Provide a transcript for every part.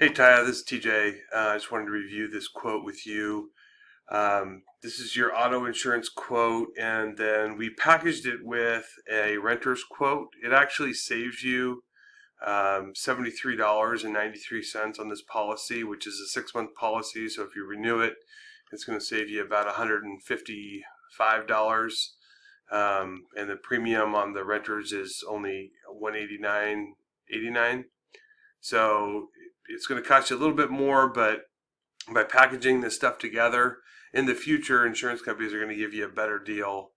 Hey Taya, this is TJ. I just wanted to review this quote with you. This is your auto insurance quote, and then we packaged it with a renter's quote. It actually saves you $73.93 on this policy, which is a 6-month policy. So if you renew it, it's going to save you about $155. And the premium on the renters is only $189.89. So it's going to cost you a little bit more, but by packaging this stuff together, in the future, insurance companies are going to give you a better deal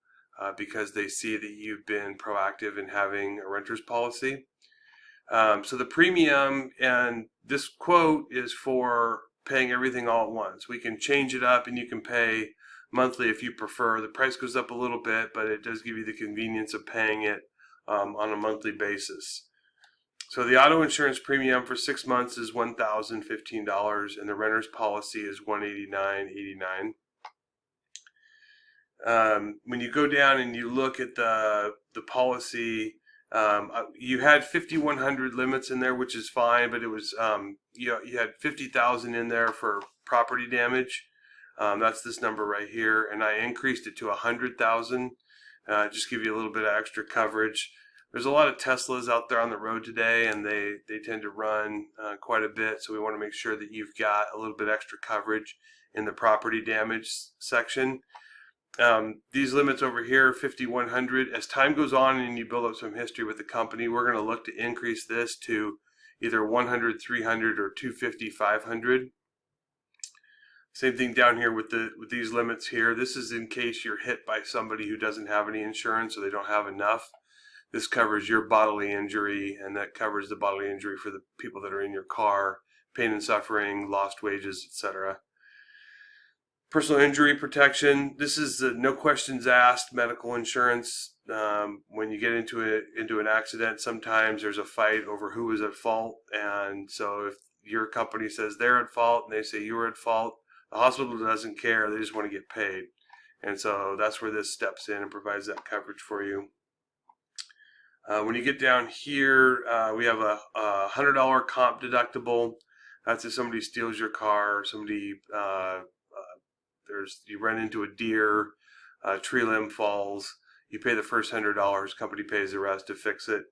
because they see that you've been proactive in having a renter's policy. So the premium and this quote is for paying everything all at once. We can change it up and you can pay monthly if you prefer. The price goes up a little bit, but it does give you the convenience of paying it on a monthly basis. So the auto insurance premium for 6 months is $1,015, and the renter's policy is $189.89. When you go down and you look at the policy, you had 5,100 limits in there, which is fine, but it was you had 50,000 in there for property damage. That's this number right here, and I increased it to 100,000. Just give you a little bit of extra coverage. There's a lot of Teslas out there on the road today, and they tend to run quite a bit, so we want to make sure that you've got a little bit extra coverage in the property damage section. These limits over here, 5,100, as time goes on and you build up some history with the company, we're going to look to increase this to either 100, 300, or 250, 500. Same thing down here with these limits here. This is in case you're hit by somebody who doesn't have any insurance or they don't have enough. This covers your bodily injury, and that covers the bodily injury for the people that are in your car, pain and suffering, lost wages, etc. Personal injury protection. This is the no questions asked medical insurance. When you get into an accident, sometimes there's a fight over who was at fault, and so if your company says they're at fault and they say you were at fault, the hospital doesn't care. They just want to get paid, and so that's where this steps in and provides that coverage for you. When you get down here, we have a $100 comp deductible. That's if somebody steals your car, somebody you run into a deer, a tree limb falls. You pay the first $100. Company pays the rest to fix it.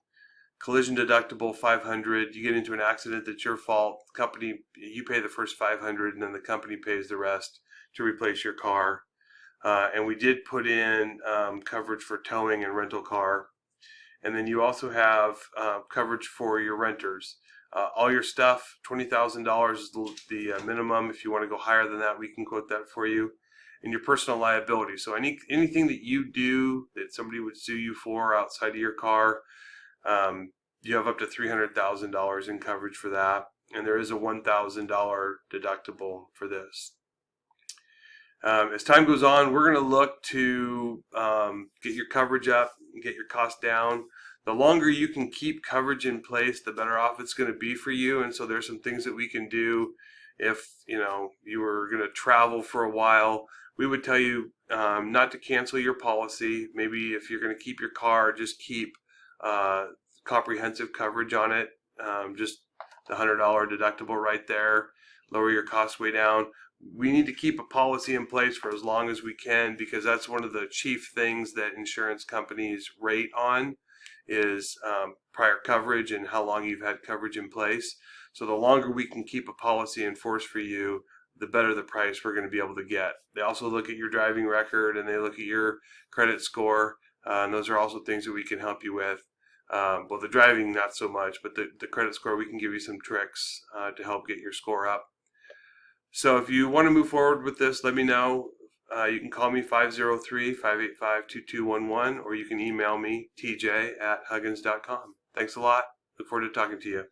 Collision deductible $500. You get into an accident that's your fault. Company, you pay the first $500, and then the company pays the rest to replace your car. And we did put in coverage for towing and rental car. And then you also have coverage for your renters. All your stuff, $20,000 is the minimum. If you want to go higher than that, we can quote that for you. And your personal liability. So anything that you do that somebody would sue you for outside of your car, you have up to $300,000 in coverage for that. And there is a $1,000 deductible for this. As time goes on, we're going to look to get your coverage up and get your costs down. The longer you can keep coverage in place, the better off it's going to be for you. And so there's some things that we can do. If you were going to travel for a while, we would tell you not to cancel your policy. Maybe if you're going to keep your car, just keep comprehensive coverage on it. Just the $100 deductible right there. Lower your costs way down. We need to keep a policy in place for as long as we can, because that's one of the chief things that insurance companies rate on is prior coverage and how long you've had coverage in place. So the longer we can keep a policy in force for you, the better the price we're going to be able to get. They also look at your driving record and they look at your credit score, and those are also things that we can help you with. Well, the driving not so much, but the credit score, we can give you some tricks to help get your score up. So if you want to move forward with this, let me know. You can call me 503-585-2211, or you can email me, tj@huggins.com. Thanks a lot. Look forward to talking to you.